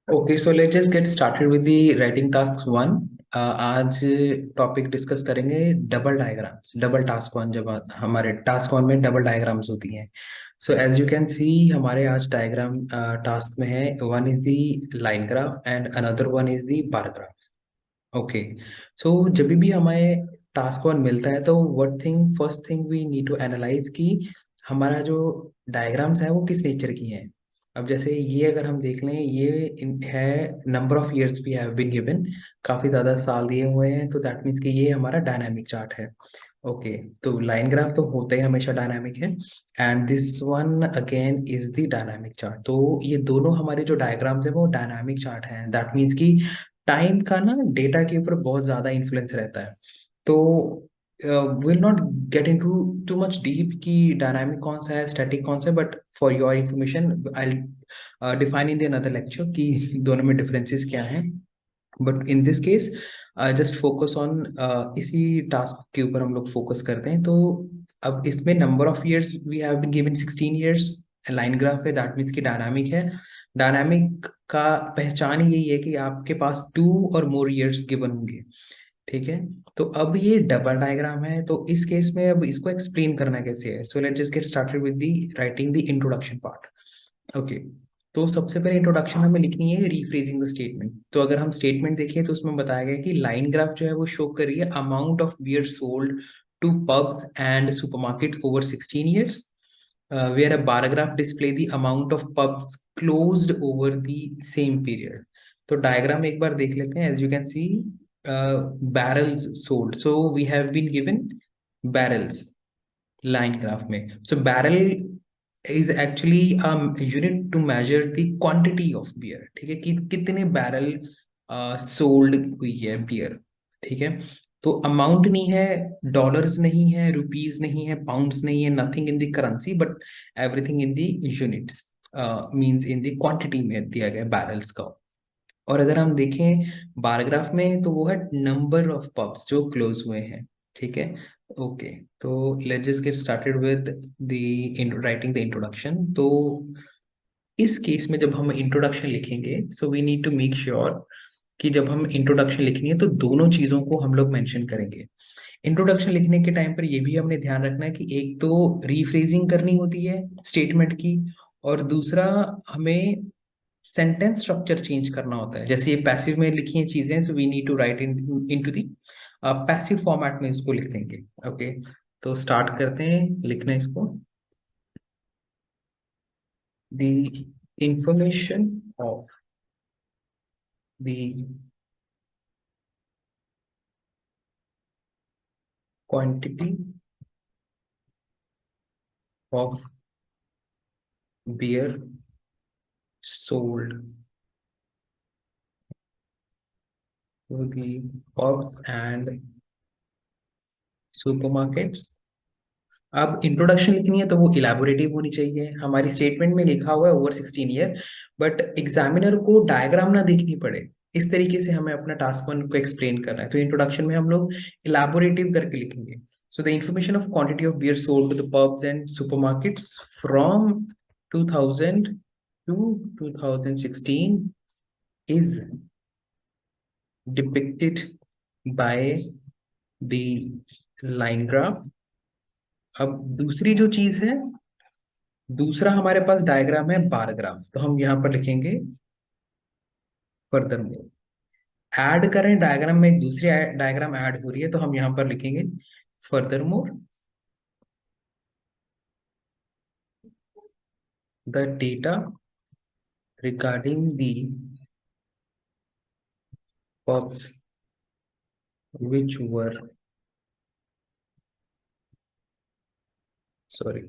Okay, so let's just get started with the writing task one. आज topic discuss करेंगे double diagrams. Double task one, जब हमारे task one में double diagrams होती हैं। So as you can see, हमारे आज डायग्राम टास्क में है, one is the line graph and another one is the bar graph. Okay, so जब भी हमें टास्क वन मिलता है तो what thing first thing we need to analyse कि हमारा जो डायग्राम्स है वो किस नेचर की है। अब जैसे ये अगर हम देख लें, ये है number of years we have been given, काफी ज्यादा साल दिए हुए हैं, तो दैट मीन्स कि ये हमारा डायनामिक चार्ट है। ओके, तो लाइन ग्राफ तो होता ही हमेशा डायनामिक है, and this one again is the dynamic chart. तो ये दोनों हमारे जो डायग्राम्स है वो डायनामिक चार्ट है। दैट मीन्स कि टाइम का ना डेटा के ऊपर बहुत ज्यादा इन्फ्लुएंस रहता है। तो will not get into too much deep कि डायनामिक कौन सा है, स्टैटिक कौन सा है, but for your information I define in the another lecture कि दोनों में डिफरेंसेस क्या हैं। But in this case just focus on, इसी टास्क के ऊपर हम लोग फोकस करते हैं। तो अब इसमें number of years we have been given 16 years. Line graph है, दैट मीन्स कि डायनामिक है। डायनामिक का पहचान ही यही है कि आपके पास 2 और मोर इयर्स गिवन होंगे। ठीक है, तो अब ये डबल डायग्राम है, तो इस केस में अब इसको एक्सप्लेन करना कैसे है। सो let's just get started with the writing the introduction part. Okay, तो सबसे पहले इंट्रोडक्शन हमें लिखनी है रीफ्रेजिंग द स्टेटमेंट। तो अगर हम स्टेटमेंट देखें तो उसमें बताया गया कि लाइन ग्राफ जो है वो शो कर रही है amount of beer sold to pubs and supermarkets over 16 years, where a bar graph display the amount of pubs closed over the same period। तो डायग्राम एक बार देख लेते हैं। As you can see, barrels sold, so we have been given barrels line graph में। So barrel is actually unit to measure the quantity of beer. ठीक है, कि कितने बैरल सोल्ड हुई है बियर। ठीक है, तो अमाउंट नहीं है, डॉलर्स नहीं है, रुपीज नहीं है, पाउंड्स नहीं है, nothing in the currency, but everything in the units, means in the quantity में दिया गया बैरल्स का। और अगर हम देखें बारग्राफ में तो वो है नंबर ऑफ पब्स जो क्लोज हुए हैं। ठीक है, ओके, तो let's just get started with the writing the introduction. तो इस केस में जब हम इंट्रोडक्शन लिखेंगे, so we need to make sure कि जब हम इंट्रोडक्शन लिखनी है तो दोनों चीजों को हम लोग मेंशन करेंगे। इंट्रोडक्शन लिखने के टाइम पर ये भी हमने ध्यान रखना है कि एक तो रीफ्रेजिंग करनी होती है स्टेटमेंट की, और दूसरा हमें सेंटेंस स्ट्रक्चर चेंज करना होता है। जैसे ये पैसिव में लिखी हैं चीजें, so we need to write into the passive format में इसको लिख देंगे। ओके, तो स्टार्ट करते हैं लिखना इसको। The information of the quantity of beer sold to the pubs and supermarkets. अब इंट्रोडक्शन लिखनी है तो वो इलेबोरेटिव होनी चाहिए। हमारी स्टेटमेंट में लिखा हुआ है ओवर 16 ईयर, बट एग्जामिनर को डायग्राम ना देखनी पड़े, इस तरीके से हमें अपना टास्क वन को एक्सप्लेन करना है। तो इंट्रोडक्शन में हम लोग इलेबोरेटिव करके लिखेंगे। So the information of quantity of beer sold to the pubs and supermarkets from 2000 to 2016 is depicted by the line graph। अब दूसरी जो चीज है, दूसरा हमारे पास डायग्राम है बार ग्राफ, तो हम यहाँ पर लिखेंगे फर्दर मोर। ऐड करें डायग्राम में, एक दूसरी डायग्राम ऐड हो रही है, तो हम यहाँ पर लिखेंगे further more the data regarding the pubs which were, sorry,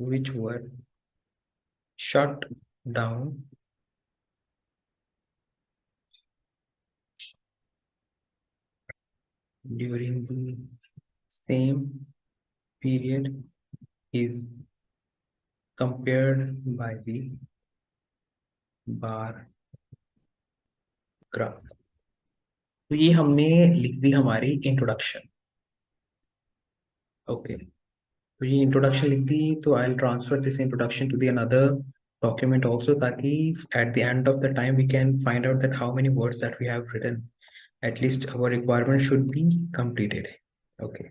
which were shut down during the same period is compared by the bar graph। तो ये हमने लिख दी हमारी इंट्रोडक्शन। ओके, तो ये इंट्रोडक्शन लिख दी, तो I will transfer this introduction to the another document also, ताकि at the end of the time we can find out that how many words that we have written. At least our requirement should be completed. Okay,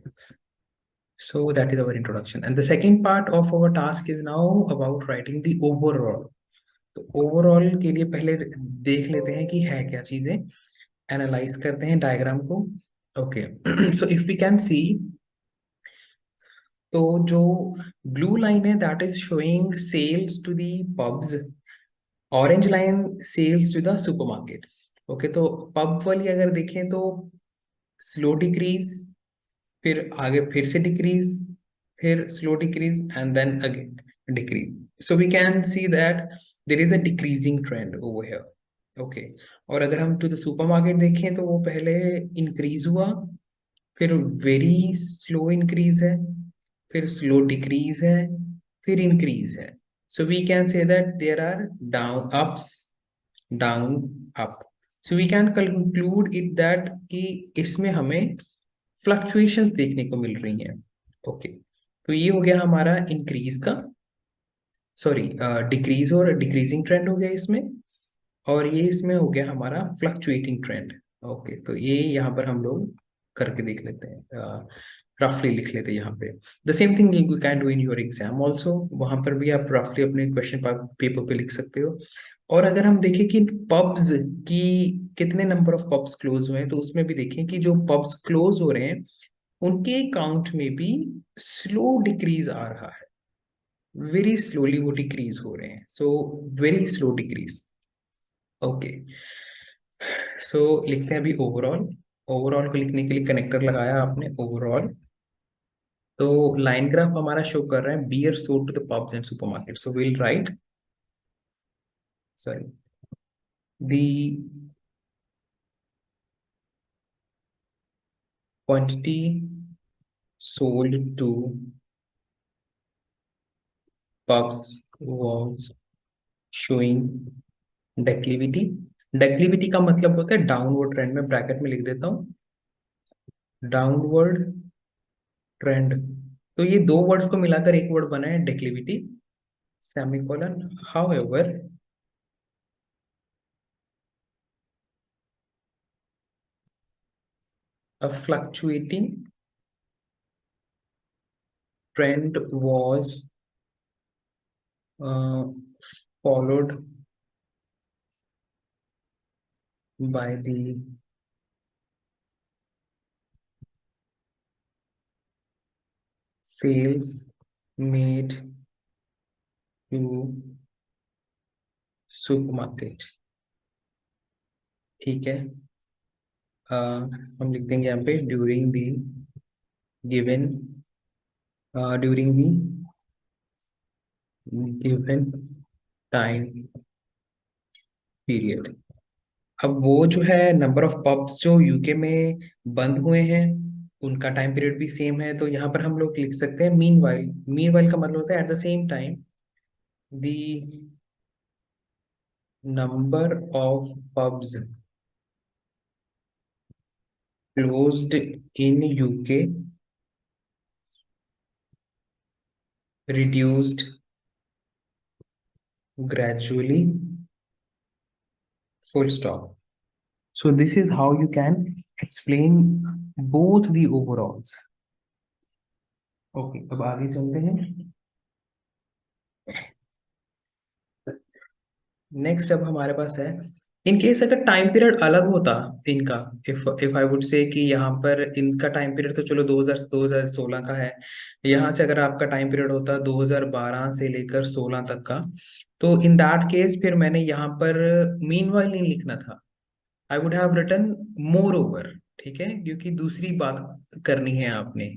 so that is our introduction, and the second part of our task is now about writing the overall. तो overall के लिए पहले देख लेते हैं कि है क्या चीजें, एनालाइज करते हैं डायग्राम को. Okay, so if we can see, तो जो ब्लू लाइन है that is showing sales to the pubs, orange line sales to the supermarket. Okay, तो पब वाली अगर देखें तो स्लो डिक्रीज, फिर आगे फिर से डिक्रीज, फिर slow decrease and then again decrease. So we can see that there is a decreasing trend over here. Okay, और अगर हम टू द सुपरमार्केट देखें तो वो पहले इंक्रीज हुआ, फिर वेरी स्लो इंक्रीज है, फिर स्लो डिक्रीज है, फिर इंक्रीज है. So we can say that there are down ups, down up. So we can conclude it that कि इसमें हमें फ्लक्चुएशंस देखने को मिल रही हैं. ओके, तो ये हो गया हमारा इंक्रीज का, सॉरी डिक्रीज और डिक्रीजिंग ट्रेंड हो गया इसमें, और ये इसमें हो गया हमारा फ्लक्चुएटिंग ट्रेंड. ओके, तो ये यहाँ पर हम लोग करके देख लेते हैं, रफली लिख लेते हैं यहाँ पे. The same thing you can do in your exam also, वहां पर भी आप रफली अपने क्वेश्चन पेपर पे लिख सकते हो. और अगर हम देखें कि पब्स की कितने नंबर ऑफ पब्स क्लोज हुए हैं, तो उसमें भी देखें कि जो पब्स क्लोज हो रहे हैं उनके काउंट में भी स्लो डिक्रीज आ रहा है, वेरी स्लोली वो डिक्रीज हो रहे हैं. So very slow decrease. Okay, so लिखते हैं अभी ओवरऑल. ओवरऑल को लिखने के लिए कनेक्टर लगाया आपने ओवरऑल. तो लाइन ग्राफ हमारा शो कर रहा है beer sold to the pubs and supermarket. So will write, sorry, the quantity sold to pubs was showing declivity. declivity का मतलब होता है डाउनवर्ड ट्रेंड. में ब्रैकेट में लिख देता हूँ डाउनवर्ड ट्रेंड. तो ये दो वर्ड्स को मिलाकर एक वर्ड बना है declivity, semicolon. However a fluctuating trend was followed by the sales made to supermarket. ठीक है, हम लिख देंगे यहाँ पे during the given, during the given time period. अब वो जो है नंबर ऑफ पब्स जो यूके में बंद हुए हैं उनका टाइम पीरियड भी सेम है, तो यहाँ पर हम लोग लिख सकते हैं मीन वाइल. मीन वाइल का मतलब होता है at the same time the number of pubs closed in UK reduced gradually, full stop. So this is how you can explain both the overalls. Okay, अब आगे चलते हैं. नेक्स्ट अब हमारे पास है, इन केस अगर टाइम पीरियड अलग होता इनका, इफ आई वुड से कि यहाँ पर इनका टाइम पीरियड तो चलो 2016 का है, यहाँ से अगर आपका टाइम पीरियड होता 2012 से लेकर 16 तक का, तो इन दैट केस फिर मैंने यहाँ पर मीन वाइल नहीं लिखना था, I would have written moreover. ठीक है, क्योंकि दूसरी बात करनी है आपने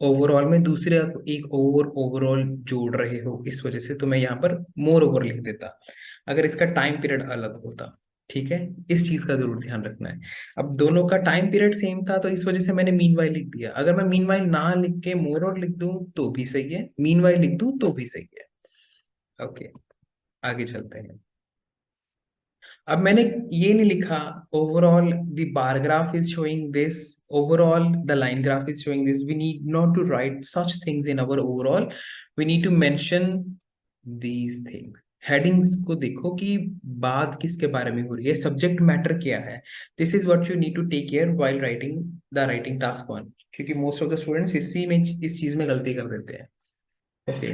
ओवरऑल में, दूसरे आप एक ओवरऑल जोड़ रहे हो, इस वजह से तो मैं यहाँ पर मोर ओवर लिख देता अगर इसका टाइम पीरियड अलग होता. ठीक है, इस चीज का जरूर ध्यान रखना है. अब दोनों का टाइम पीरियड सेम था तो इस वजह से मैंने मीन वाइल लिख दिया. अगर मैं मीन वाइल ना लिख के मोर ओवर लिख दूं तो भी सही है, मीन वाइल लिख दूं तो भी सही है. ओके, आगे चलते हैं. अब मैंने ये नहीं लिखा overall the bar graph is showing this, overall the line graph is showing this. We need not to write such things in our overall, we need to mention these things. Headings को देखो कि बात किसके बारे में हो रही है, सब्जेक्ट मैटर क्या है। This is what you need to take care while writing the writing task one, क्योंकि मोस्ट ऑफ द स्टूडेंट्स इसी में इस चीज में गलती कर देते हैं। ओके,